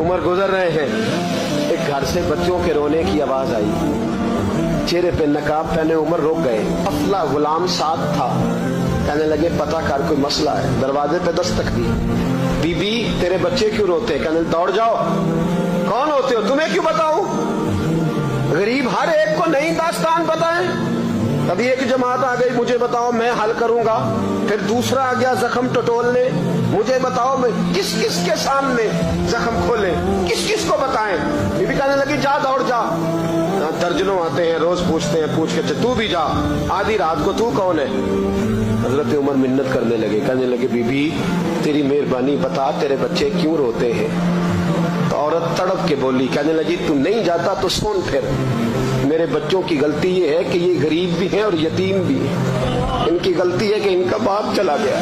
उमर गुजर रहे हैं, एक घर से बच्चों के रोने की आवाज आई। चेहरे पे नकाब पहने उमर रुक गए। अफला गुलाम साथ था। कहने लगे पता कर कोई मसला है। दरवाजे पे दस्तक दी। बीबी तेरे बच्चे क्यों रोते? कहने दौड़ जाओ, कौन होते हो, तुम्हें क्यों बताऊं? गरीब हर एक को नई दास्तान बताएं। कभी एक जमात आ गई, मुझे बताओ मैं हल करूंगा। फिर दूसरा आ गया जख्म टटोलने, मुझे बताओ मैं किस किस के सामने जख्म खोले, किस किस को बताएं। बीबी कहने लगी जा दौड़ जा। दर्जनों आते हैं, रोज पूछते हैं, पूछ के तू भी जा। आधी रात को तू कौन है? हजरत उमर मिन्नत करने लगे, कहने लगे बीबी तेरी मेहरबानी बता तेरे बच्चे क्यों रोते हैं। तो औरत तड़प के बोली, कहने लगी तू नहीं जाता तो सुन फिर। मेरे बच्चों की गलती ये है कि ये गरीब भी हैं और यतीम भी हैं। इनकी गलती है कि इनका बाप चला गया।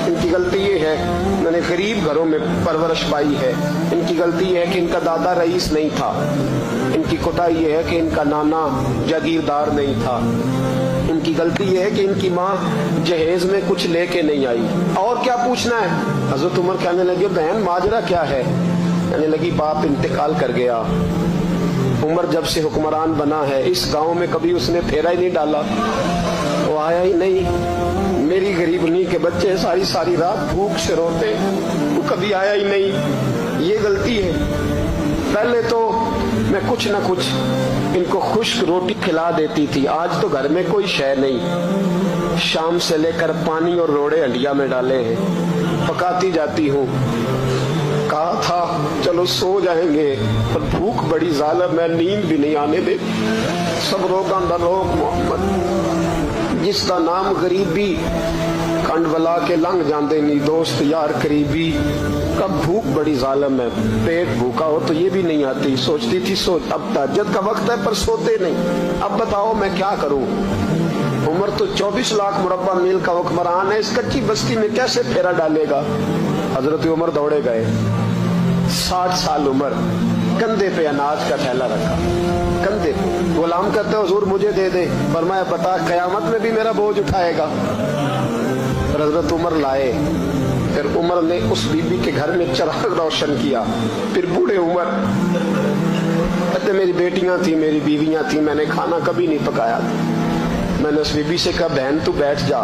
इनकी गलती ये है मैंने गरीब घरों में परवरिश पाई है। इनकी गलती ये है कि इनका दादा रईस नहीं था। इनकी कोताही ये है कि इनका नाना जागीरदार नहीं था। इनकी गलती ये है कि इनकी माँ जहेज में कुछ लेके नहीं आई। और क्या पूछना है? हजरत उमर कहने लगे बहन माजरा क्या है? कहने लगी बाप इंतकाल कर गया। उमर जब से हुक्मरान बना है इस गांव में कभी उसने फेरा ही नहीं डाला, वो आया ही नहीं। मेरी गरीबनी के बच्चे सारी सारी रात भूख से रोते, वो कभी आया ही नहीं। ये गलती है। पहले तो मैं कुछ न कुछ इनको खुश्क रोटी खिला देती थी, आज तो घर में कोई शय नहीं। शाम से लेकर पानी और रोड़े हंडिया में डाले हैं, पकाती जाती हूँ। कहा था चलो सो जाएंगे, पर भूख बड़ी जालिम है, नींद भी नहीं आने दे। सब रोगां दा रोग मोहम्मद, जिसका नाम गरीबी कंड वला के लंघ जाते नहीं दोस्त यार करीबी। कब भूख बड़ी जालिम है, पेट भूखा हो तो ये भी नहीं आती। सोचती थी अब तहज्जुद का वक्त है पर सोते नहीं। अब बताओ मैं क्या करूं? उमर तो 24 लाख मुरब्बा मील का हुक्मरान है, इस कच्ची बस्ती में कैसे फेरा डालेगा? हजरत उमर दौड़े गए। 60 साल उम्र, कंधे पे अनाज का थैला रखा, कंधे पे। गुलाम कहते हुजूर मुझे दे दे। फरमाया बता कयामत में भी मेरा बोझ उठाएगा? हजरत उमर लाए। फिर उमर ने उस बीबी के घर में चिराग रोशन किया। फिर बूढ़े उमर कहते मेरी बेटियां थी, मेरी बीवियां थी, मैंने खाना कभी नहीं पकाया था। मैंने उस बीबी से कहा बहन तू बैठ जा,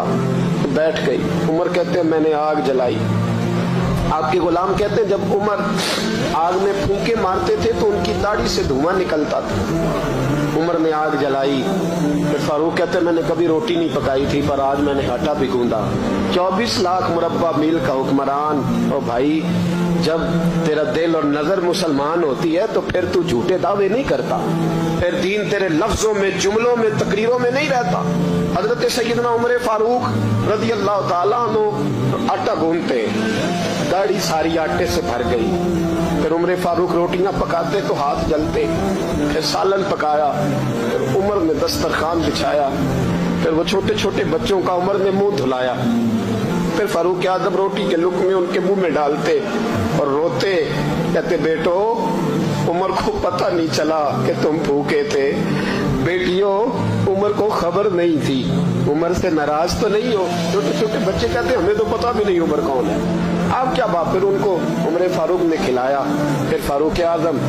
तो बैठ गई। उमर कहते मैंने आग जलाई। आपके गुलाम कहते हैं जब उमर आग में फूंके मारते थे तो उनकी दाढ़ी से धुआं निकलता था। उमर ने आग जलाई। फिर फारूक कहते मैंने कभी रोटी नहीं पकाई थी पर आज मैंने आटा भी गूंदा। 24 लाख मुरब्बा मील का हुक्मरान। और भाई जब तेरा दिल और नजर मुसलमान होती है तो फिर तू झूठे दावे नहीं करता, फिर दीन तेरे लफ्जों में, जुमलों में, तकरीरों में नहीं रहता। हजरत सैयदना उमर फारूक रज़ी अल्लाह ताला अन्हु आटा गूंथते, दाढ़ी सारी आटे से भर गई। फिर उमर फारूक रोटियां पकाते तो हाथ जलते। फिर सालन पकाया, फिर उमर ने दस्तरखान बिछाया। फिर वो छोटे छोटे बच्चों का उमर ने मुंह धुलाया। फिर फारूक आजम रोटी के लुक़्मे उनके मुंह में डालते और रोते, कहते बेटो उमर को पता नहीं चला कि तुम भूखे थे। बेटियों उमर को खबर नहीं थी, उमर से नाराज तो नहीं हो? छोटे छोटे बच्चे कहते हमें तो पता भी नहीं उमर कौन है। आप क्या बात? फिर उनको उमर फारूक ने खिलाया। फिर फारूक आजम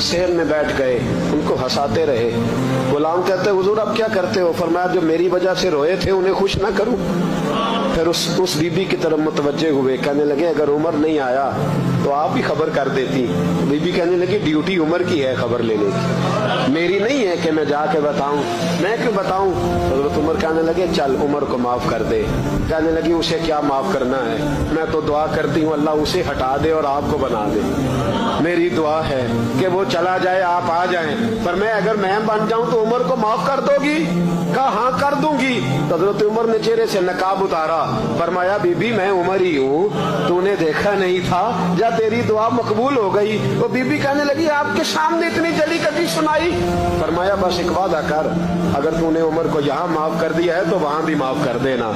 शहर में बैठ गए, उनको हंसाते रहे। गुलाम कहते हुजूर अब क्या करते हो? फरमाया जो मेरी वजह से रोए थे उन्हें खुश ना करूं? फिर उस बीबी की तरफ मुतवज्जे हुए, कहने लगे अगर उमर नहीं आया तो आप ही खबर कर देती। बीबी कहने लगी ड्यूटी उमर की है खबर लेने की, मेरी नहीं है कि मैं जाके बताऊं। मैं क्यों बताऊं? हजरत उमर कहने लगे चल उमर को माफ कर दे। कहने लगी उसे क्या माफ करना है, मैं तो दुआ करती हूँ अल्लाह उसे हटा दे और आपको बना दे। मेरी दुआ है कि वो चला जाए आप आ जाएं, पर मैं अगर मैं बन जाऊं तो उमर को माफ कर दोगी? कहा हाँ कर दूंगी। हजरत उमर ने चेहरे से नकाब उतारा। फरमाया बीबी मैं उमर ही हूँ, तूने देखा नहीं था, या तेरी दुआ मकबूल हो गई। वो बीबी कहने लगी आपके सामने इतनी जली कभी सुनाई? फरमाया बस एक वादा कर, अगर तूने उमर को यहाँ माफ कर दिया है तो वहां भी माफ कर देना।